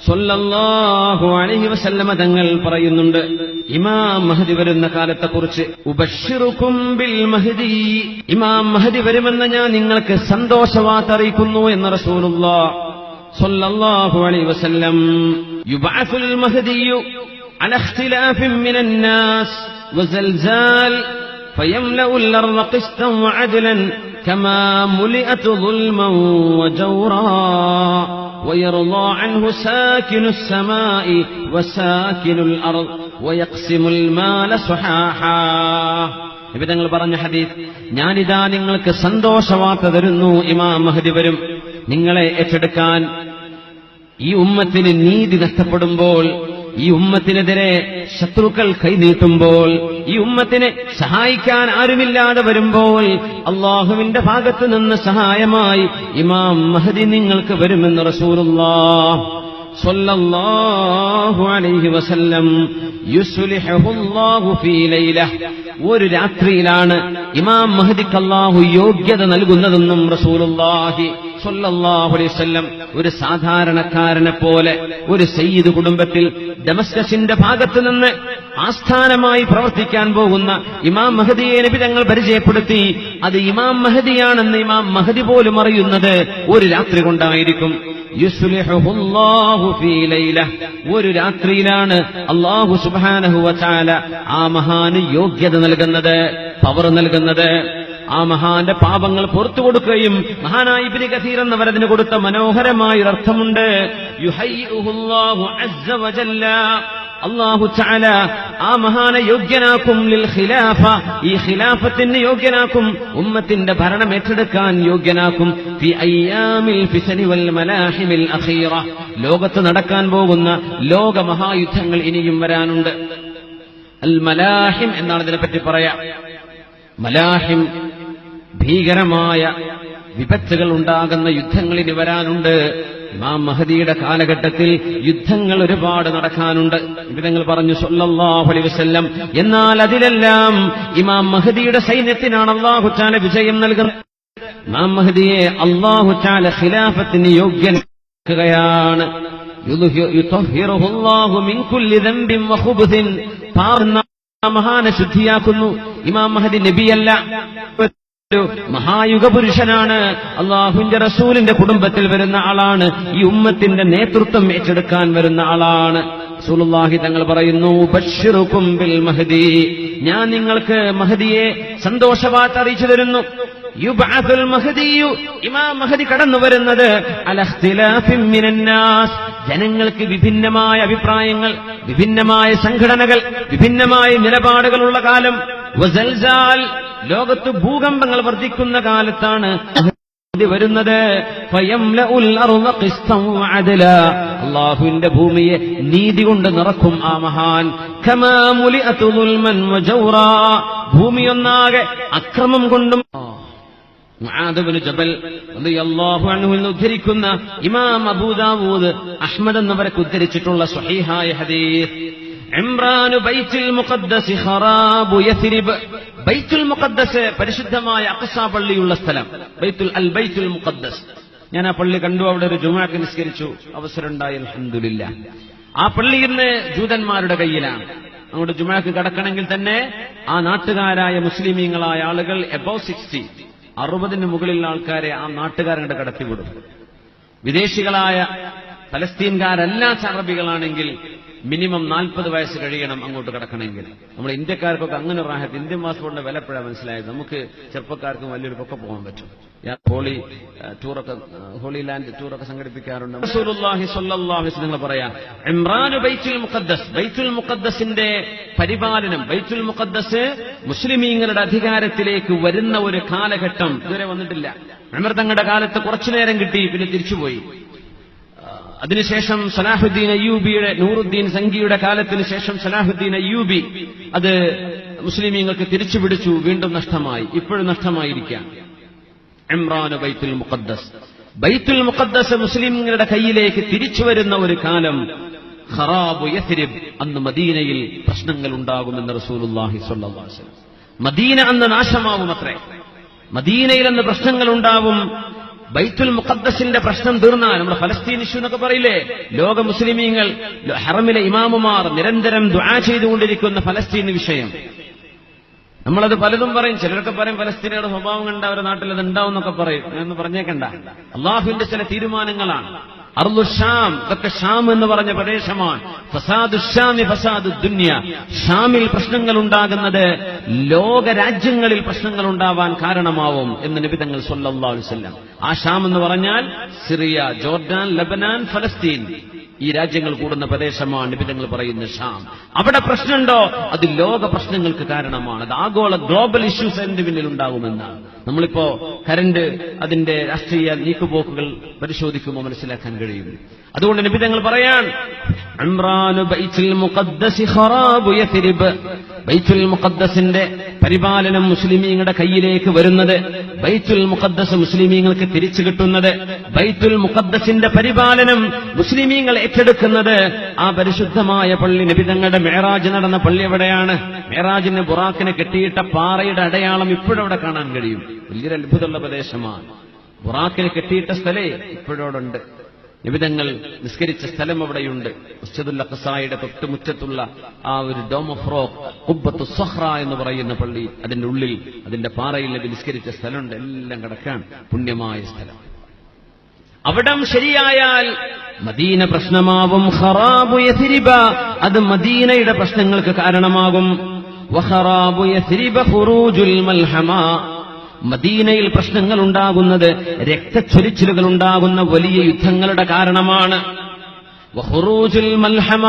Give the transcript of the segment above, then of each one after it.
സ്വല്ലല്ലാഹു അലൈഹി വസല്ലമ തങ്ങൾ പറയുന്നുണ്ട് ഇമാം മഹ്ദി വരുന്ന കാലത്തെക്കുറിച്ച്, ഉബശ്ശിറുക്കും ബിൽ മഹ്ദി, ഇമാം മഹ്ദി വരുമെന്ന് ഞാൻ നിങ്ങൾക്ക് സന്തോഷവാർത്ത അറിയിക്കുന്നു എന്ന് റസൂലുള്ളാഹ് സ്വല്ലല്ലാഹു അലൈഹി വസല്ലം. യുബഅസുൽ മഹ്ദിയു അലാ ഇഖ്തിലാഫിൻ മിനൻ നാസ് വസൽസാൽ ഫയംലഉൽ അർള ഖിസ്തൻ വഅദ്ലൻ കമാ മുലിഅത് ദുൽമൻ വജൗറാ ويرضى عنه ساكن السماء وساكن الأرض ويقسم المال صحاحا. നബി തങ്ങൾ പറഞ്ഞ ഹദീസ്, ഞാനിതാ നിങ്ങൾക്ക് സന്തോഷവാർത്ത തരുന്നു, ഇമാം മഹ്ദി വരും. നിങ്ങളെ ഏറ്റെടുക്കാൻ ഈ ഉമ്മത്തിന് നീതി നഷ്ടപ്പെടുമ്പോൾ, ഈ ഉമ്മത്തിനെതിരെ ശത്രുക്കൾ കൈനീട്ടുമ്പോൾ, ഈ ഉമ്മത്തിനെ സഹായിക്കാൻ ആരുമില്ലാതെ വരുമ്പോൾ അള്ളാഹുവിന്റെ ഭാഗത്തു നിന്ന് സഹായമായി ഇമാം മഹ്ദി നിങ്ങൾക്ക് വരുമെന്ന് റസൂലുള്ളാഹ് സ്വല്ലല്ലാഹു അലൈഹി വസല്ലം. യുസ്ലിഹുല്ലാഹു ഫീ ലൈല, ഒരു രാത്രിയിലാണ് ഇമാം മഹ്ദിക്ക് അല്ലാഹു യോഗ്യത നൽകുന്നതെന്നും റസൂലുള്ളാഹി സ്വല്ലല്ലാഹു അലൈഹി വസല്ലം. ഒരു സാധാരണക്കാരനെ പോലെ ഒരു സയ്യിദ് കുടുംബത്തിൽ ദമസ്കസിന്റെ ഭാഗത്തു നിന്ന് ആസ്ഥാനമായി പ്രവർത്തിക്കാൻ പോകുന്ന ഇമാം മഹ്ദിയെ നബി തങ്ങൾ പരിചയപ്പെടുത്തി. അത് ഇമാം മഹ്ദിയാണെന്ന് ഇമാം മഹ്ദി പോലും അറിയുന്നത് ഒരു രാത്രി കൊണ്ടായിരിക്കും. യുസ്ലിഹുല്ലാഹു ഫീ ലൈല, ഒരു രാത്രിയിലാണ് അല്ലാഹു സുബ്ഹാനഹു വ തആല ആ മഹാന് യോഗ്യത നൽകുന്നത്, പവർ നൽകുന്നത്. ആ മഹാന്റെ പാപങ്ങൾ പുറത്തു കൊടുക്കുകയും, മഹാനായ ഇബ്നു കസീർ എന്നവർ അതിന് കൊടുത്ത മനോഹരമായ അർത്ഥമുണ്ട്. യുഹയ്യിഉഹുല്ലാഹു അസ്സ വജല്ല, അല്ലാഹു തആല ആ മഹാനെ യോഗ്യനാക്കും ലിൽ ഖിലാഫ, ഈ ഖിലാഫത്തിന് യോഗ്യനാക്കും, ഉമ്മത്തിന്റെ ഭരണം ഏറ്റെടുക്കാൻ യോഗ്യനാക്കും. ഫി അയ്യാമിൽ ഫിസനി വൽ മലാഹിമിൽ അഖീറ, ലോകത്ത് നടക്കാൻ പോകുന്ന ലോക മഹായുദ്ധങ്ങൾ ഇനിയും വരാനുണ്ട്. അൽ മലാഹിം എന്നാണ് ഇതിനെപ്പറ്റി പറയാം. മലാഹിം ഭീകരമായ വിപത്തുകൾ ഉണ്ടാകുന്ന യുദ്ധങ്ങൾ ഇനി വരാനുണ്ട്. ഇമാം മഹ്ദിയുടെ കാലഘട്ടത്തിൽ യുദ്ധങ്ങൾ ഒരുപാട് നടക്കാനുണ്ട്. ഇവങ്ങൾ പറഞ്ഞു സ്വല്ലല്ലാഹു അലൈഹി വസല്ലം. എന്നാൽ അതിലെല്ലാം ഇമാം മഹ്ദിയുടെ സൈന്യത്തിനാണ് അല്ലാഹു തആല വിജയം നൽകുന്നത്. ഇമാം മഹ്ദിയെ അല്ലാഹു തആല ഖിലാഫത്തിന് യോഗ്യനാക്കുകയാണ്. യുതഹിറുഹുല്ലാഹു മിൻ കുല്ലി ദംബിൻ വഖുബ്തിൻ, മഹാനെ ശുദ്ധിയാക്കുന്നു. ഇമാം മഹ്ദി നബിയല്ല, മഹായുഗ പുരുഷനാണ്. അള്ളാഹുവിന്റെ റസൂലിന്റെ കുടുംബത്തിൽ വരുന്ന ആളാണ്. ഈ ഉമ്മത്തിന്റെ നേതൃത്വം ഏറ്റെടുക്കാൻ വരുന്ന ആളാണ്. റസൂലുള്ളാഹി തങ്ങൾ പറയുന്നു, ബശ്ശിറുക്കും ബിൽ മഹ്ദി, ഞാൻ നിങ്ങൾക്ക് മഹ്ദിയെ സന്തോഷവാർത്ത അറിയിച്ചു തരുന്നു. യുബ്അസുൽ മഹ്ദിയു, ഇമാം മഹ്ദി കടന്നു വരുന്നത് അലാ ഇഖ്തിലാഫിൻ മിനൻ നാസ്, ജനങ്ങൾക്ക് വിഭിന്നമായ അഭിപ്രായങ്ങൾ, വിഭിന്നമായ സംഘടനകൾ, വിഭിന്നമായ നിലപാടുകളുള്ള കാലം. വസൽസാൽ, ലോകത്ത് ഭൂകമ്പങ്ങൾ വർദ്ധിക്കുന്ന കാലത്താണ് വരുന്നത്. ഫയംലഉൽ അർള ഖിസ്തൻ വഅദ്ല, അല്ലാഹുവിന്റെ ഭൂമിയെ നീതി കൊണ്ട് നിറക്കും ആ മഹാൻ. കമാ മുലിഅതു ദുൽമൻ വജൗറാ, ഭൂമിയൊന്നാകെ അക്രമം കൊണ്ടും. മുആദ് ഇബ്നു ജബൽ റളിയല്ലാഹു അൻഹു ഉദ്ധരിക്കുന്ന ഇമാം അബൂ ദാവൂദ്, അഹ്മദ് എന്നിവരൊക്കെ ഉദ്ധരിച്ചിട്ടുള്ള സ്വഹീഹായ ഹദീസ്, ഇംറാനു ബൈത്തുൽ മുഖദ്ദസ് ഖറാബു യസ്രിബ്, ബൈത്തുൽ മുഖദ്ദസ് പരിശുദ്ധമായ അഖ്സ പള്ളിയുള്ള സ്ഥലം, ബൈത്തുൽ മുഖദ്ദസ്. ഞാൻ ആ പള്ളി കണ്ടു, അവിടെ ഒരു ജുമുഅക്ക് നിസ്കരിച്ചു, അവസരമുണ്ടായി, അൽഹംദുലില്ലാഹ്. ആ പള്ളി ഇന്ന് ജൂതന്മാരുടെ കയ്യിലാണ്. അങ്ങോട്ട് ജുമുഅക്ക് കടക്കണമെങ്കിൽ തന്നെ ആ നാട്ടുകാരായ മുസ്ലിമീങ്ങളായ ആളുകൾ എബോവ് 60, 60 മുകളിലുള്ള ആൾക്കാരെ ആ നാട്ടുകാരങ്ങോട്ട് കടത്തിവിടും. വിദേശികളായ പലസ്തീൻകാരല്ലാത്ത അറബികളാണെങ്കിൽ മിനിമം 40 വയസ്സ് കഴിയണം അങ്ങോട്ട് കിടക്കണമെങ്കിൽ. നമ്മുടെ ഇന്ത്യക്കാർക്കൊക്കെ അങ്ങനെ റാഹത്ത്, ഇന്ത്യൻ പാസ്പോർട്ടിന്റെ വില എപ്പോഴാണ് മനസ്സിലായത്. നമുക്ക് ചെറുപ്പക്കാർക്കും വലിയൊരുക്കൊക്കെ പോകാൻ പറ്റും. ഹോളി ടൂറൊക്കെ, ഹോളി ലാൻഡ് ടൂറൊക്കെ സംഘടിപ്പിക്കാറുണ്ട്. റസൂലുള്ളാഹി സ്വല്ലല്ലാഹു അലൈഹി വസല്ലം പറയാ, ഇംറാനു ബൈത്തുൽ മുഖദ്ദസ്, ബൈത്തുൽ മുഖദ്ദസിന്റെ പരിപാലനം, ബൈത്തുൽ മുഖദ്ദസ് മുസ്ലിമീങ്ങളുടെ അധികാരത്തിലേക്ക് വരുന്ന ഒരു കാലഘട്ടം ഇതുവരെ വന്നിട്ടില്ല. ഉമർ തങ്ങളുടെ കാലത്ത് കുറച്ചുനേരം കിട്ടി, പിന്നെ തിരിച്ചുപോയി. അതിനുശേഷം സലാഹുദ്ദീൻ അയ്യൂബിയുടെ, നൂറുദ്ദീൻ സംഘിയുടെ കാലത്തിന് ശേഷം സലാഹുദ്ദീൻ അയ്യൂബി അത് മുസ്ലിമീങ്ങൾക്ക് തിരിച്ചുപിടിച്ചു, വീണ്ടും നഷ്ടമായി, ഇപ്പോഴും നഷ്ടമായിരിക്കാം. ഇംറാൻ ബൈത്തുൽ മുഖദ്ദസ്, ബൈത്തുൽ മുഖദ്ദസ് മുസ്ലിംകളുടെ കയ്യിലേക്ക് തിരിച്ചു വരുന്ന ഒരു കാലം. ഖറാബു യസ്രിബ്, അന്ന് മദീനയിൽ പ്രശ്നങ്ങൾ ഉണ്ടാകുമെന്ന് റസൂലുള്ളാഹി സ്വല്ലല്ലാഹു അലൈഹി വസല്ലം. മദീന അന്ന് നാശമാവുമത്രേ, മദീനയിൽ അന്ന് പ്രശ്നങ്ങൾ ഉണ്ടാവും. ബൈത്തുൽ മുഖദ്ദസിന്റെ പ്രശ്നം തീർന്നാൽ, നമ്മുടെ ഫലസ്തീൻ ഇഷ്യൂ എന്നൊക്കെ പറയില്ലേ, ലോക മുസ്ലിമീങ്ങൾ ഹറമിലെ ഇമാമുമാർ നിരന്തരം ദുആ ചെയ്തുകൊണ്ടിരിക്കുന്ന ഫലസ്തീൻ വിഷയം. നമ്മളത് പലതും പറയും. ചിലരൊക്കെ പറയും ഫലസ്തീനയുടെ സ്വഭാവം കണ്ട അവരുടെ നാട്ടിൽ അത് ഉണ്ടാവും എന്നൊക്കെ പറയും. എന്ന് പറഞ്ഞേക്കണ്ട. അള്ളാഹുവിന്റെ ചില തീരുമാനങ്ങളാണ്. അർളു ഷാം, ഇതൊക്കെ ഷാം എന്ന് പറഞ്ഞ പ്രദേശമാണ്. ഫസാദു ഷാമി ഫസാദു ദുനിയ. ഷാമിൽ പ്രശ്നങ്ങൾ ഉണ്ടാകുന്നത് ലോക രാജ്യങ്ങളിൽ പ്രശ്നങ്ങൾ ഉണ്ടാവാൻ കാരണമാവും എന്ന് നബി തങ്ങൾ സ്വല്ലല്ലാഹു അലൈഹി വസല്ലം. ആ ഷാം എന്ന് പറഞ്ഞാൽ സിറിയ, ജോർഡാൻ, ലബനാൻ, ഫലസ്തീൻ, ഈ രാജ്യങ്ങൾ കൂടുന്ന പ്രദേശമാണ് നബി തങ്ങൾ പറയുന്ന ഷാം. അവിടെ പ്രശ്നമുണ്ടോ? അത് ലോക പ്രശ്നങ്ങൾക്ക് കാരണമാണ്. അത് ആഗോള ഗ്ലോബൽ ഇഷ്യൂസ് അതിന്റെ പിന്നിൽ ഉണ്ടാകുമെന്നാണ്. നമ്മളിപ്പോ കരണ്ട്, അതിന്റെ രാഷ്ട്രീയ നീക്കുപോക്കുകൾ പരിശോധിക്കുമ്പോൾ മനസ്സിലാക്കാൻ കഴിയും. അതുകൊണ്ട് നബി തങ്ങൾ പറയാൻ, ഇംറാനു ബൈത്തുൽ മുഖദ്ദസി ഖറാബു യത്രിബ്. ബൈത്തുൽ മുഖദ്ദസിന്റെ പരിപാലനം മുസ്ലിമീങ്ങളുടെ കയ്യിലേക്ക് വരുന്നത്, ബൈത്തുൽ മുഖദ്ദസ് മുസ്ലിമീങ്ങൾക്ക് തിരിച്ചു കിട്ടുന്നത്, ബൈത്തുൽ മുഖദ്ദസിന്റെ പരിപാലനം മുസ്ലിമീങ്ങൾ ഏറ്റെടുക്കുന്നത്, ആ പരിശുദ്ധമായ പള്ളി, നബി തങ്ങളുടെ മെഹറാജ് നടന്ന പള്ളി എവിടെയാണ്? മെഹറാജിന് ബുറാക്കിനെ കെട്ടിയിട്ട പാറയുടെ അടയാളം ഇപ്പോഴവിടെ കാണാൻ കഴിയും. വലിയൊരു അത്ഭുതമുള്ള പ്രദേശമാണ്. ബുറാക്കിനെ കെട്ടിയിട്ട സ്ഥലേ ഇപ്പോഴോടുണ്ട്. നിബിതങ്ങൾ നിസ്കരിച്ച സ്ഥലം അവിടെയുണ്ട്. മസ്ജിദുൽ അഖ്സായുടെ തൊട്ടുമുറ്റത്തുള്ള ആ ഒരു ഡോം ഓഫ് റോക്ക്, ഖുബ്ബത്തു സഹ്റ എന്ന് പറയുന്ന പള്ളി, അതിന്റെ ഉള്ളിൽ, അതിന്റെ പാറയിൽ നബി നിസ്കരിച്ച സ്ഥലമുണ്ട്. എല്ലാം കിടക്കാൻ പുണ്യമായ സ്ഥലം. അവിടം ശരിയായാൽ മദീന പ്രശ്നമാവും. ഖറാബു യത്രിബ, അത് മദീനയുടെ പ്രശ്നങ്ങൾക്ക് കാരണമാകും. വഖറാബു യത്രിബ ഖുറൂജുൽ മൽഹമ, മദീനയിൽ പ്രശ്നങ്ങൾ ഉണ്ടാകുന്നത്, രക്തച്ചൊരിച്ചിലുകൾ ഉണ്ടാകുന്ന വലിയ യുദ്ധങ്ങളുടെ കാരണമാണ്. വഖുറൂജുൽ മൽഹമ,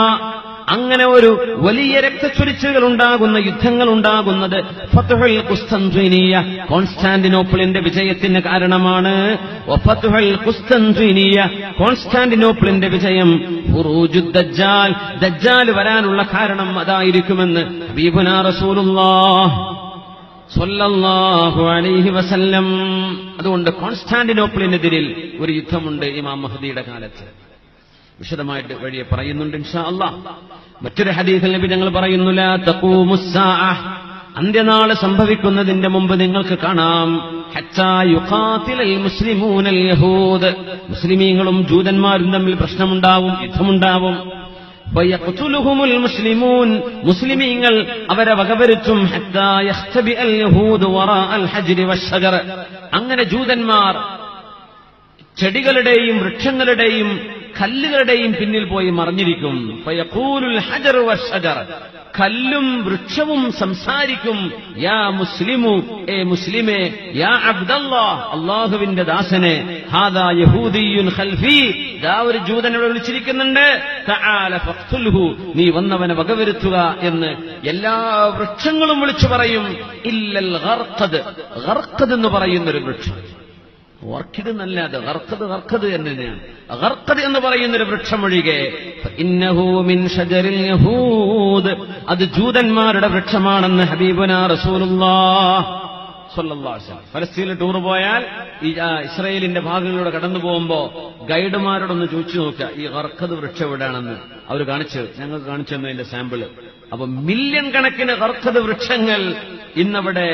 അങ്ങനെ ഒരു വലിയ രക്തച്ചൊരിച്ചിലുകൾ ഉണ്ടാകുന്ന, യുദ്ധങ്ങൾ ഉണ്ടാകുന്നത് ഫത്ഹുൽ ഖുസ്തൻതീനിയ, കോൺസ്റ്റാന്റിനോപ്പിളിന്റെ വിജയത്തിന് കാരണമാണ്. വഫത്ഹുൽ ഖുസ്തൻതീനിയ, കോൺസ്റ്റാന്റിനോപ്പിളിന്റെ വിജയം ഖുറൂജുദ് ദജ്ജാൽ, ദജ്ജാൽ വരാനുള്ള കാരണം അതായിരിക്കുമെന്ന് ഹബീബുനാ റസൂലുള്ളാഹ് സ്വല്ലല്ലാഹു അലൈഹി വസല്ലം. അതുകൊണ്ട് കോൺസ്റ്റാന്റിനോപ്പിളിനെതിരിൽ ഒരു യുദ്ധമുണ്ട് ഇമാം മഹ്ദിയുടെ കാലത്ത്. വിശദമായിട്ട് വഴിയെ പറയുന്നുണ്ട് ഇൻഷാ അല്ലാഹ്. മറ്റൊരു ഹദീസിൽ നബി ഞങ്ങൾ പറയുന്നു, ലാ തഖൂമുസ്സാഅ, അന്ത്യനാള് സംഭവിക്കുന്നതിന്റെ മുമ്പ് നിങ്ങൾക്ക് കാണാം, ഹത്താ യുഖാതിലൽ മുസ്ലിമൂനൽ യഹൂദ്, മുസ്ലിമീങ്ങളും ജൂതന്മാരും തമ്മിൽ പ്രശ്നമുണ്ടാവും, യുദ്ധമുണ്ടാവും. വയഖ്തുലുഹുമുൽ മുസ്ലിമൂൻ, മുസ്ലിമീങ്ങൾ അവരെ വകവരുത്തും. ഹത്താ യഖ്തബിഅൽ യഹൂദു വറാഅൽ ഹജ്രി വശജർ, അങ്ങനെ ജൂതന്മാർ ചെടികളുടെയും വൃക്ഷങ്ങളുടെയും കല്ലുകളുടെയും പിന്നിൽ പോയി മറിഞ്ഞിരിക്കും. ഫയഖൂലുൽ ഹജറു വശജർ, കല്ലും വൃക്ഷവും സംസാരിക്കും, യാ മുസ്ലിമു, ഏ മുസ്ലിമേ, യാ അബ്ദല്ലാഹ്, അല്ലാഹുവിന്റെ ദാസനെ, ഹാദാ യഹൂദിയുൻ ഖൽഫി, ദാ ഒരു ജൂതനോട് വിളിച്ചിരിക്കുന്നുണ്ട്, തആല ഫഖ്തുൽഹു, നീ വന്നവനെ വകവരുത്തുക എന്ന് എല്ലാ വൃക്ഷങ്ങളും വിളിച്ചു പറയും. ഇല്ലൽ ഗർഖദ്, ഗർഖദ് എന്ന് പറയുന്നൊരു വൃക്ഷം, ഓർക്കിഡ് എന്നല്ലാതെ ഗർഖദ് തന്നെയാണ്. ഗർഖദ് എന്ന് പറയുന്നൊരു വൃക്ഷം ഒഴികെ, ഇന്നഹു മിൻ ഷജറിൽ യഹൂദ്, അത് ജൂതന്മാരുടെ വൃക്ഷമാണെന്ന് ഹബീബുനാ റസൂലുള്ളാഹ് സ്വല്ലല്ലാഹു അലൈഹി വസല്ലം. ഫലസ്തീനിൽ ടൂർ പോയാൽ ഈ ഇസ്രായേലിന്റെ ഭാഗങ്ങളിലൂടെ കടന്നു പോകുമ്പോ ഗൈഡുമാരോടൊന്ന് ചോദിച്ചു നോക്കുക, ഈ ഗർഖദ് വൃക്ഷം എവിടെയാണെന്ന്. അവർ ഞങ്ങൾക്ക് കാണിച്ചു തന്നതിന്റെ സാമ്പിള്. അപ്പൊ മില്യൺ കണക്കിന് ഗർഖദ് വൃക്ഷങ്ങൾ ഇന്നവിടെ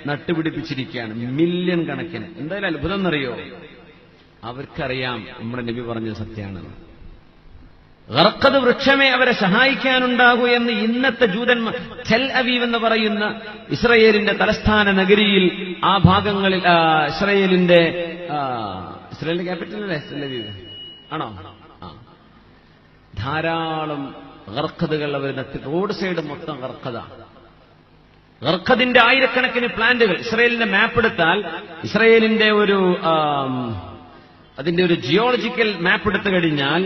നട്ടുപിടിപ്പിച്ചിരിക്കുകയാണ്, മില്യൺ കണക്കിന്. എന്തായാലും അത്ഭുതം എന്നറിയോ, അവർക്കറിയാം നമ്മുടെ നബി പറഞ്ഞത് സത്യമാണെന്ന്. ഗർഖദ് വൃക്ഷമേ അവരെ സഹായിക്കാനുണ്ടാകൂ എന്ന് ഇന്നത്തെ ജൂതന്മാർ, ടെൽ അവീവ് എന്ന് പറയുന്ന ഇസ്രയേലിന്റെ തലസ്ഥാന നഗരിയിൽ, ആ ഭാഗങ്ങളിൽ, ഇസ്രയേലിന്റെ ക്യാപിറ്റൽ അല്ലേ ടെൽ അവീവ് ആണോ? ധാരാളം ഗർഖദുകൾ അവർ നട്ട്, റോഡ് സൈഡ് മൊത്തം ഗർഖദാണ്. ഗർഖദിന്റെ ആയിരക്കണക്കിന് പ്ലാന്റുകൾ. ഇസ്രയേലിന്റെ മാപ്പ് എടുത്താൽ, ഇസ്രയേലിന്റെ അതിന്റെ ഒരു ജിയോളജിക്കൽ മാപ്പ് എടുത്തു കഴിഞ്ഞാൽ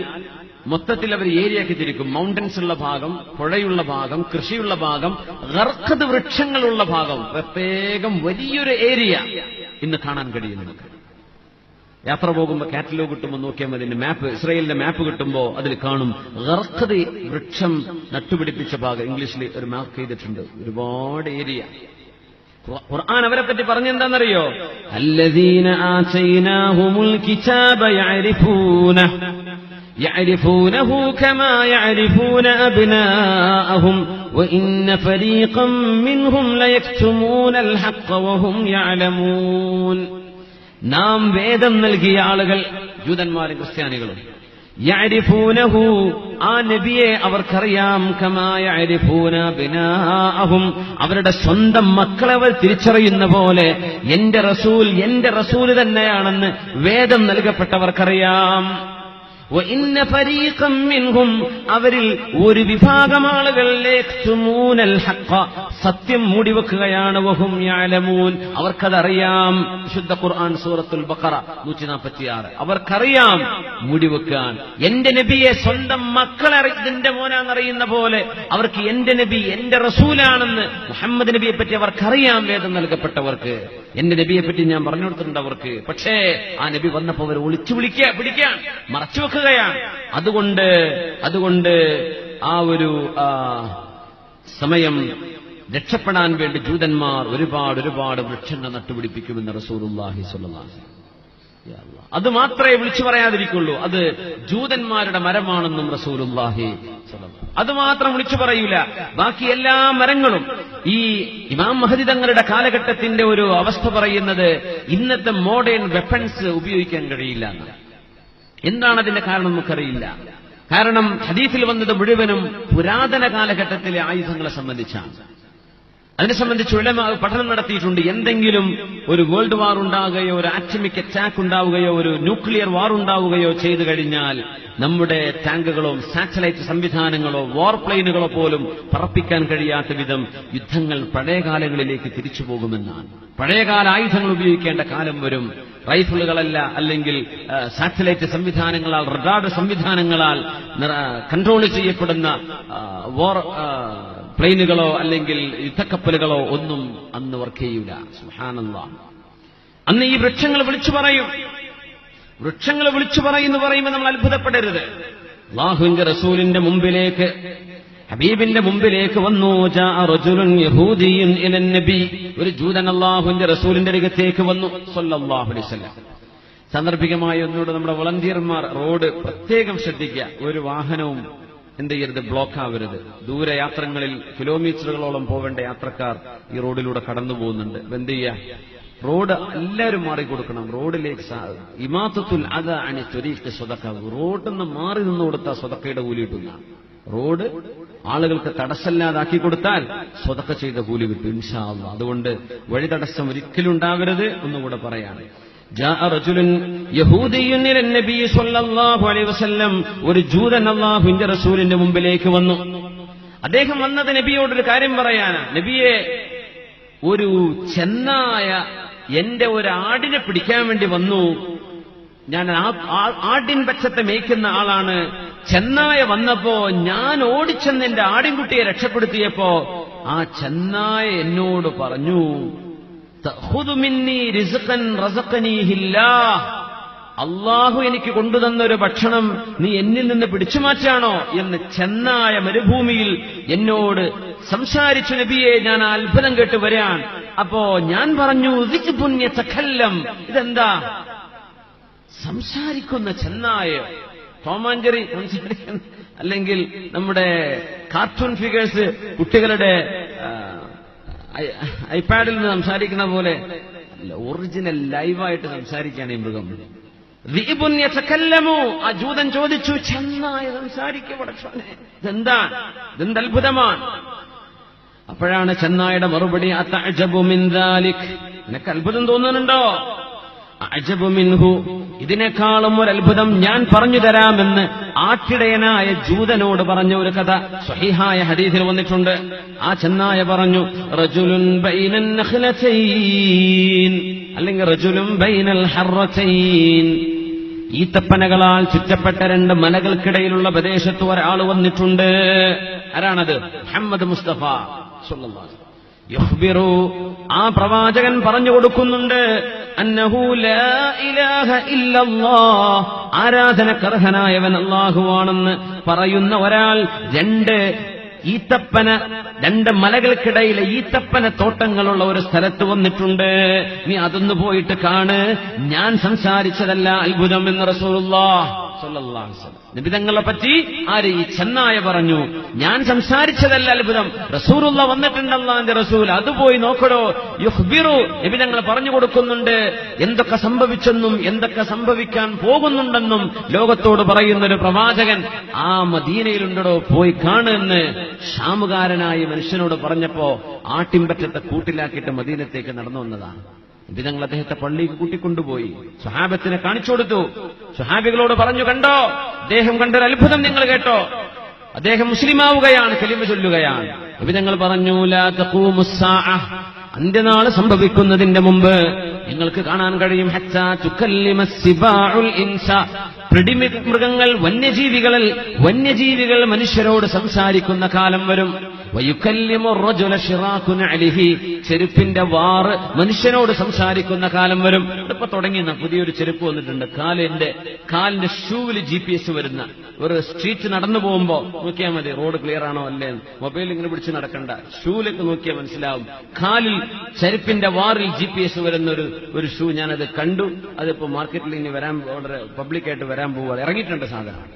മൊത്തത്തിൽ അവർ ഏരിയക്ക് തിരിക്കും. മൗണ്ടൻസ് ഉള്ള ഭാഗം, പുഴയുള്ള ഭാഗം, കൃഷിയുള്ള ഭാഗം, ഗർഖദ് വൃക്ഷങ്ങളുള്ള ഭാഗം, പ്രത്യേകം വലിയൊരു ഏരിയ ഇന്ന് കാണാൻ കഴിയുന്നു. യാത്ര പോകുമ്പോൾ കാറ്റലോഗ് കിട്ടുമ്പോൾ നോക്കിയാൽ മതി, മാപ്പ്, ഇസ്രയേലിന്റെ മാപ്പ് കിട്ടുമ്പോൾ അതിൽ കാണും ഗർഖദ് വൃക്ഷം നട്ടുപിടിപ്പിച്ച ഭാഗം. ഇംഗ്ലീഷിൽ ഒരു മാർക്ക് ചെയ്തിട്ടുണ്ട്, ഒരുപാട് ഏരിയ. ഖുർആൻ അവരെ പറ്റി പറഞ്ഞെന്താണെന്നറിയോ? അല്ലദീന ആതൈനാഹുമുൽ കിതാബ യഅരിഫൂനഹു കമാ യഅരിഫൂന അബ്നാഅഹും വഇന്ന ഫരീഖൻ മിൻഹും ലയക്തുമൂനൽ ഹഖ്ഖ വഹും യഅലമൂൻ. നാം വേദം നൽകിയ ആളുകൾ, ജൂതന്മാരും ക്രിസ്ത്യാനികളും, യഅരിഫൂനഹു, ആ നബിയെ അവർക്കറിയാം, കമാ യഅരിഫൂന ബിനാഅഹും, അവരുടെ സ്വന്തം മക്കളെ അവർ തിരിച്ചറിയുന്ന പോലെ എന്റെ റസൂൽ തന്നെയാണെന്ന് വേദം നൽകപ്പെട്ടവർക്കറിയാം. വഇന്ന ഫരീഖം മിൻഹും, അവരിൽ ഒരു വിഭാഗം ആളുകൾ യക്തുമൂനൽ ഹഖ, സത്യം മൂടിവെക്കുകയാണ്. വഹും യഅലമൂൻ, അവർക്കതറിയാം. വിശുദ്ധ ഖുർആൻ സൂറത്തുൽ ബഖറ 146. അവർക്കറിയാം മൂടിവെക്കാൻ. എന്റെ നബിയെ സ്വന്തം മക്കളെ ഇതിന്റെ മോനാന്നറിയുന്ന പോലെ അവർക്ക് എന്റെ നബി എന്റെ റസൂലാണെന്ന് മുഹമ്മദ് നബിയെ പറ്റി അവർക്കറിയാം. വേദം നൽകപ്പെട്ടവർക്ക് എന്റെ നബിയെ പറ്റി ഞാൻ പറഞ്ഞു കൊടുത്തിട്ടുണ്ട് അവർക്ക്. പക്ഷേ ആ നബി വന്നപ്പോൾ അവർ ഒളിച്ചു പിടിക്കാൻ മറച്ചുവെക്കുകയാണ്. അതുകൊണ്ട് ആ ഒരു സമയം രക്ഷപ്പെടാൻ വേണ്ടി ജൂതന്മാർ ഒരുപാട് വൃക്ഷങ്ങൾ നട്ടുപിടിപ്പിക്കുമെന്ന് റസൂലുള്ളാഹി സ്വല്ലല്ലാഹു അലൈഹി വസല്ലം. അത് മാത്രമേ വിളിച്ചു പറയാതിരിക്കുള്ളൂ, അത് ജൂതന്മാരുടെ മരമാണെന്നും റസൂലുള്ളാഹി സ്വല്ലല്ലാഹു അലൈഹി വസല്ലം അത് മാത്രം വിളിച്ചു പറയൂല. ബാക്കി എല്ലാ മരങ്ങളും, ഈ ഇമാം മഹദി തങ്ങളുടെ കാലഘട്ടത്തിന്റെ ഒരു അവസ്ഥ പറയുന്നത് ഇന്നത്തെ മോഡേൺ വെപ്പൺസ് ഉപയോഗിക്കാൻ കഴിയില്ല എന്നാണ്. എന്താണ് അതിന്റെ കാരണം നമുക്കറിയില്ല. കാരണം ഹദീസിൽ വന്നത് മുഴുവനും പുരാതന കാലഘട്ടത്തിലെ ആയുധങ്ങളെ സംബന്ധിച്ചാണ്. അതിനെ സംബന്ധിച്ച് ഉലമാ പഠനം നടത്തിയിട്ടുണ്ട്. എന്തെങ്കിലും ഒരു വേൾഡ് വാർ ഉണ്ടാവുകയോ, ഒരു ആറ്റമിക് അറ്റാക്ക് ഉണ്ടാവുകയോ, ഒരു ന്യൂക്ലിയർ വാർ ഉണ്ടാവുകയോ ചെയ്തു കഴിഞ്ഞാൽ നമ്മുടെ ടാങ്കുകളോ സാറ്റലൈറ്റ് സംവിധാനങ്ങളോ വാർപ്ലെയിനുകളോ പോലും പറപ്പിക്കാൻ കഴിയാത്ത വിധം യുദ്ധങ്ങൾ പഴയകാലങ്ങളിലേക്ക് തിരിച്ചു പോകുമെന്നാണ്. പഴയകാല ആയുധങ്ങൾ ഉപയോഗിക്കേണ്ട കാലം വരും. റൈഫിളുകളല്ല, അല്ലെങ്കിൽ സാറ്റലൈറ്റ് സംവിധാനങ്ങളാൽ, റഡാർ സംവിധാനങ്ങളാൽ കൺട്രോൾ ചെയ്യപ്പെടുന്ന വാർ പ്ലെയിനുകളോ അല്ലെങ്കിൽ യുദ്ധക്കപ്പലുകളോ ഒന്നും അന്ന് വർക്ക് ചെയ്യൂല. സുബ്ഹാനല്ലാഹ്. അന്ന് ഈ വൃക്ഷങ്ങൾ വിളിച്ചു പറയും. വൃക്ഷങ്ങൾ വിളിച്ചു പറയുന്നു പറയുമ്പോൾ നമ്മൾ അത്ഭുതപ്പെടരുത്. അല്ലാഹുവിന്റെ റസൂലിന്റെ മുമ്പിലേക്ക്, ഹബീബിന്റെ മുമ്പിലേക്ക് വന്നു. ജാഅ റജുലുൻ യഹൂദിയുൻ ഇലൻ നബി, ഒരു ജൂതൻ അല്ലാഹുവിന്റെ റസൂലിന്റെ അടുത്തേക്ക് വന്നു സല്ലല്ലാഹു അലൈഹി വസല്ലം. സാന്ദർഭികമായി ഒന്നുകൂടെ നമ്മുടെ വളണ്ടിയർമാർ റോഡ് പ്രത്യേകം ശ്രദ്ധിക്കുക. ഒരു വാഹനവും എന്ത് ചെയ്യരുത്, ബ്ലോക്ക് ആവരുത്. ദൂരയാത്രങ്ങളിൽ കിലോമീറ്ററുകളോളം പോവേണ്ട യാത്രക്കാർ ഈ റോഡിലൂടെ കടന്നു പോകുന്നുണ്ട്. എന്ത് ചെയ്യുക, റോഡ് എല്ലാവരും മാറിക്കൊടുക്കണം. റോഡിലേക്ക് ഇമാത്തത്തുൽ അദ അനി ത്വരീഖ് സ്വദഖ, റോഡിൽ നിന്ന് മാറി നിന്ന് കൊടുത്താൽ സ്വദഖയുടെ കൂലി കിട്ടുന്ന. റോഡ് ആളുകൾക്ക് തടസ്സമില്ലാതാക്കി കൊടുത്താൽ സ്വദഖ ചെയ്ത കൂലി കിട്ടും ഇൻഷാ അല്ലാഹ്. അതുകൊണ്ട് വഴി തടസ്സം ഒരിക്കലും ഉണ്ടാകരുത്. ഒന്നുകൂടെ പറയാണ്, ജാഅ റജുലുൻ യഹൂദിയുൻ ഇലൻ നബി സ്വല്ലല്ലാഹു അലൈഹി വസല്ലം, ഒരു ജൂതൻ അല്ലാഹുവിന്റെ റസൂലിന്റെ മുമ്പിലേക്ക് വന്നു. അദ്ദേഹം വന്നത് നബിയോടൊരു കാര്യം പറയാനാ. നബിയെ, ഒരു ചെന്നായ എന്റെ ഒരു ആടിനെ പിടിക്കാൻ വേണ്ടി വന്നു. ഞാൻ ആടിൻ പച്ചത്തെ മേയ്ക്കുന്ന ആളാണ്. ചെന്നായ വന്നപ്പോ ഞാൻ ഓടിച്ചെന്ന് എന്റെ ആടിൻകുട്ടിയെ രക്ഷപ്പെടുത്തിയപ്പോ ആ ചെന്നായ എന്നോട് പറഞ്ഞു, തഖുദു മിന്നി റിസ്ഖൻ റസഖനീഹില്ലാഹ്, അല്ലാഹു എനിക്ക് കൊണ്ടുതന്നൊരു ഭക്ഷണം നീ എന്നിൽ നിന്ന് പിടിച്ചു മാറ്റാണോ എന്ന് ചെന്നായ മരുഭൂമിയിൽ എന്നോട് സംസാരിച്ചു. നബിയെ, ഞാൻ അത്ഭുതം കേട്ട് വരാൻ. അപ്പോ ഞാൻ പറഞ്ഞു, ദിക്ബുൻ യതകല്ലം, ഇതെന്താ സംസാരിക്കുന്ന ചെന്നായ? ടോമാഞ്ചറി സംസാരിക്കുന്ന, അല്ലെങ്കിൽ നമ്മുടെ കാർട്ടൂൺ ഫിഗേഴ്സ് കുട്ടികളുടെ ഐപാഡിൽ നിന്ന് സംസാരിക്കുന്ന പോലെ ഒറിജിനൽ ലൈവായിട്ട് സംസാരിക്കുകയാണ് ഈ മൃഗം. ദിബുൻ യതകല്ലമു, ആ ജൂതൻ ചോദിച്ചു, ചെന്നായ സംസാരിക്കുക പടച്ചോനെ, ഇതെന്ത് അത്ഭുതമാണ്? അപ്പോഴാണ് ചെന്നായുടെ മറുപടി, അതഅജബു മിൻ ദാലിക്, നിനക്ക് അത്ഭുതം തോന്നുന്നുണ്ടോ? അഅജബു മിൻഹു, ഇതിനേക്കാളും ഒരു അത്ഭുതം ഞാൻ പറഞ്ഞു തരാമെന്ന് ആട്ടിടയനായ ജൂതനോട് പറഞ്ഞ ഒരു കഥ സ്വഹീഹായ ഹദീസിൽ വന്നിട്ടുണ്ട്. ആ ചെന്നായ പറഞ്ഞു, റജുലുൻ ബൈനൻ നഖ്ലതൈൻ, അല്ലെങ്കിൽ റജുലുൻ ബൈനൽ ഹർറതൈൻ, ഈത്തപ്പനകളാൽ ചുറ്റപ്പെട്ട രണ്ട് മലകൾക്കിടയിലുള്ള പ്രദേശത്ത് ഒരാൾ വന്നിട്ടുണ്ട്. ആരാണത്? മുഹമ്മദ് മുസ്തഫ സ്വല്ലല്ലാഹു അലൈഹി വസല്ലം. യുഖ്ബിറു, ആ പ്രവാചകൻ പറഞ്ഞു കൊടുക്കുന്നുണ്ട്, അന്നഹു ലാ ഇലാഹ ഇല്ലല്ലാഹ്, ആരാധനക്കർഹനായവൻ അല്ലാഹുവാണെന്ന് പറയുന്ന ഒരാൾ രണ്ട് മലകൾക്കിടയിലെ ഈത്തപ്പന തോട്ടങ്ങളുള്ള ഒരു സ്ഥലത്ത് വന്നിട്ടുണ്ട്. നീ അതൊന്ന് പോയിട്ട് കാണ്, ഞാൻ സംസാരിച്ചതല്ല അത്ഭുതം എന്ന് റസൂലുള്ളാഹ് സ്വല്ലല്ലാഹു അലൈഹി വസല്ലം. നബി തങ്ങളെ പറ്റി ആര്? ഈ ചെന്നായ പറഞ്ഞു, ഞാൻ സംസാരിച്ചതല്ല അത്ഭുതം, റസൂലുള്ള വന്നിട്ടുണ്ട്, അല്ലാഹുവിന്റെ റസൂൽ, അത് പോയി നോക്കടോ. യുഖ്ബിറു, നബി തങ്ങൾ പറഞ്ഞു കൊടുക്കുന്നുണ്ട് എന്തൊക്കെ സംഭവിച്ചെന്നും എന്തൊക്കെ സംഭവിക്കാൻ പോകുന്നുണ്ടെന്നും ലോകത്തോട് പറയുന്നൊരു പ്രവാചകൻ ആ മദീനയിലുണ്ടോ, പോയി കാണുമെന്ന് ഷാമുകാരനായ മനുഷ്യനോട് പറഞ്ഞപ്പോ ആട്ടിൻപറ്റത്തെ കൂട്ടിലാക്കിയിട്ട് മദീനത്തേക്ക് നടന്നു വന്നതാണ്. നബിതങ്ങൾ അദ്ദേഹത്തെ പള്ളിക്ക് കൂട്ടിക്കൊണ്ടുപോയി സ്വഹാബത്തിനെ കാണിച്ചു കൊടുത്തു. സ്വഹാബികളോട് പറഞ്ഞു, കണ്ടോ, അദ്ദേഹം കണ്ടൊരു അത്ഭുതം നിങ്ങൾ കേട്ടോ, അദ്ദേഹം മുസ്ലിമാവുകയാണ്, കലിമ ചൊല്ലുകയാണ്. നബിതങ്ങൾ പറഞ്ഞു, ലാ തഖൂമുസ്സാഅ, അന്ത്യനാൾ സംഭവിക്കുന്നതിന്റെ മുമ്പ് നിങ്ങൾക്ക് കാണാൻ കഴിയും, ഹത്താ തുകല്ലിമസ്സിബാഉൽ ഇൻസ, മൃഗങ്ങൾ, വന്യജീവികൾ മനുഷ്യരോട് സംസാരിക്കുന്ന കാലം വരും. വയുകല്ലിമു റജുല ശിറാഖു നഅലിഹി, ചെരുപ്പിന്റെ വാറ് മനുഷ്യനോട് സംസാരിക്കുന്ന കാലം വരും. ഇപ്പൊ തുടങ്ങിയ പുതിയൊരു ചെരുപ്പ് വന്നിട്ടുണ്ട്, കാലിന്റെ ഷൂവിൽ GPS വരുന്ന ഒരു സ്ട്രീറ്റ് നടന്നു പോകുമ്പോ നോക്കിയാൽ മതി റോഡ് ക്ലിയർ ആണോ അല്ലേ, മൊബൈൽ ഇങ്ങനെ പിടിച്ച് നടക്കണ്ട, ഷൂവിലേക്ക് നോക്കിയാൽ മനസ്സിലാവും. കാലിൽ ചെരുപ്പിന്റെ വാറിൽ GPS വരുന്ന ഒരു ഷൂ ഞാനത് കണ്ടു. അതിപ്പോ മാർക്കറ്റിൽ ഇനി വളരെ പബ്ലിക്കായിട്ട് വരാൻ പോവുക, ഇറങ്ങിയിട്ടുണ്ട് സാധനം.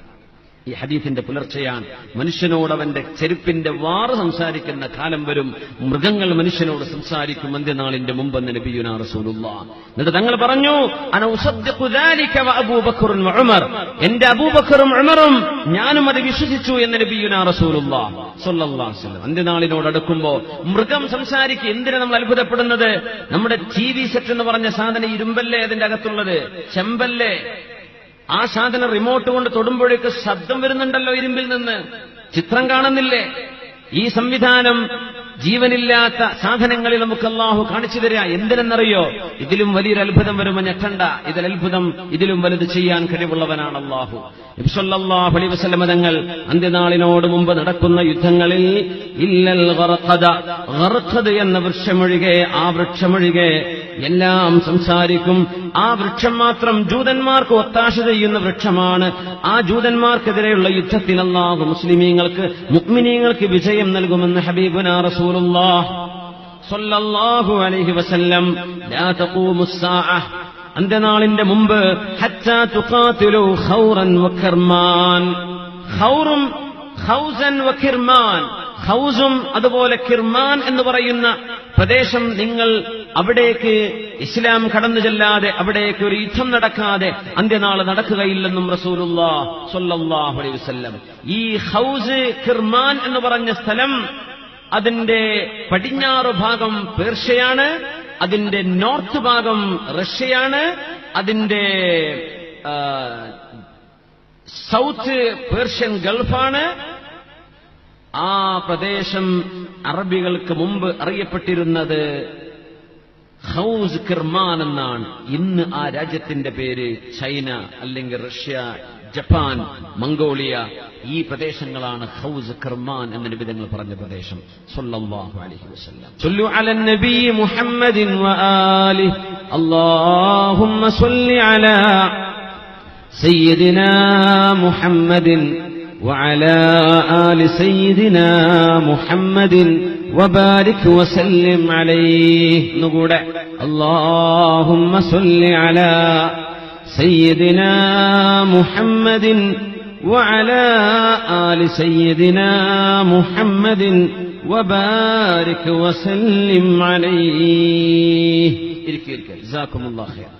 ഈ ഹദീസിന്റെ പുലർച്ചെയാണ്. മനുഷ്യനോട് അവന്റെ ചെരുപ്പിന്റെ വാറ് സംസാരിക്കുന്ന കാലം വരും, മൃഗങ്ങൾ മനുഷ്യനോട് സംസാരിക്കും അന്ത്യനാളിന്റെ മുമ്പെന്ന് നബിയുനാ റസൂലുള്ളാഹ്. എന്നിട്ട് തങ്ങൾ പറഞ്ഞു, അന ഉസദ്ദിഖു ദാലിക വ അബൂബക്കറും ഉമർ, എന്റെ അബൂബക്കറും ഉമറും ഞാനും അത് വിശ്വസിച്ചു എന്ന് നബിയുനാ റസൂലുള്ളാഹ് സ്വല്ലല്ലാഹു അലൈഹി വസല്ലം. അന്ത്യനാളിനോട് അടുക്കുമ്പോ മൃഗം സംസാരിക്കും. എന്തിനാ നമ്മൾ അത്ഭുതപ്പെടുന്നത്? നമ്മുടെ TV സെറ്റ് എന്ന് പറഞ്ഞ സാധനം ഇരുമ്പല്ലേ അതിന്റെ അകത്തുള്ളത്, ചെമ്പല്ലേ? ആ സാധനം റിമോട്ട് കൊണ്ട് തൊടുമ്പോഴേക്ക് ശബ്ദം വരുന്നുണ്ടല്ലോ ഇരുമ്പിൽ നിന്ന്, ചിത്രം കാണുന്നില്ലേ? ഈ സംവിധാനം ജീവനില്ലാത്ത സാധനങ്ങളിൽ നമുക്ക് അല്ലാഹു കാണിച്ചു തരിക. എന്തിനെന്നറിയോ? ഇതിലും വലിയൊരു അത്ഭുതം വരുമ്പോൾ ഞെട്ടണ്ട, ഇതിലും വലുത് ചെയ്യാൻ കഴിവുള്ളവനാണ് അല്ലാഹു. നബി സല്ലല്ലാഹു അലൈഹി വസല്ലം തങ്ങൾ അന്ത്യനാളിനോട് മുമ്പ് നടക്കുന്ന യുദ്ധങ്ങളിൽ ഇല്ലൽ ഗർഖദ എന്ന വൃക്ഷമൊഴികെ, ആ വൃക്ഷമൊഴികെ എല്ലാം സംസാരിക്കും. ആ വൃക്ഷം മാത്രം ജൂതന്മാർക്ക് ഒത്താശ ചെയ്യുന്ന വൃക്ഷമാണ്. ആ ജൂതന്മാർക്കെതിരെയുള്ള യുദ്ധത്തിൽ അല്ലാഹു മുസ്ലിമീങ്ങൾക്ക്, മുഅ്മിനീങ്ങൾക്ക് വിജയം നൽകുമെന്ന് ഹബീബുനാ റസൂലുള്ളാഹ് സ്വല്ലല്ലാഹു അലൈഹി വസല്ലം. ലാ തഖൂമുസ്സാഅ, അന്ത്യനാളിന്റെ മുമ്പ് ഹത്താ തുഖാതിലു ഖൗറൻ വകിർമാൻ, ഖൗസൻ വകിർമാൻ, ഖൗസും അതുപോലെ കിർമാൻ എന്ന് പറയുന്ന പ്രദേശം, നിങ്ങൾ അവിടേക്ക് ഇസ്ലാം കടന്നു ചെല്ലാതെ, അവിടേക്ക് ഒരു യുദ്ധം നടക്കാതെ അന്ത്യനാൾ നടക്കുകയില്ലെന്നും റസൂലുള്ളാഹ് സ്വല്ലല്ലാഹു അലൈഹി വസല്ലം. ഈ ഖൗസ് കിർമാൻ എന്ന് പറഞ്ഞ സ്ഥലം, അതിന്റെ പടിഞ്ഞാറ് ഭാഗം പേർഷ്യയാണ്, അതിന്റെ നോർത്ത് ഭാഗം റഷ്യയാണ്, അതിന്റെ സൗത്ത് പേർഷ്യൻ ഗൾഫാണ്. ആ പ്രദേശം അറബികൾക്ക് മുമ്പ് അറിയപ്പെട്ടിരുന്നത് ഖൗസ് കിർമാൻ എന്നാണ്. ഇന്ന് ആ രാജ്യത്തിന്റെ പേര് ചൈന, അല്ലെങ്കിൽ റഷ്യ, ജപ്പാൻ, മംഗോളിയ, ഈ പ്രദേശങ്ങളാണ് ഖൗസ് കിർമാൻ എന്ന് നബി തങ്ങൾ പറഞ്ഞ പ്രദേശം സ്വല്ലല്ലാഹു അലൈഹി വസല്ലം. സല്ലു അലൻ നബി മുഹമ്മദിൻ വആലിഹി, അല്ലാഹുമ്മ സല്ലി അലാ സയ്യിദിനാ മുഹമ്മദിൻ وعلى آل سيدنا محمد وبارك وسلم عليه. نقول اللهم صل على سيدنا محمد وعلى آل سيدنا محمد وبارك وسلم عليه. جزاكم الله خير.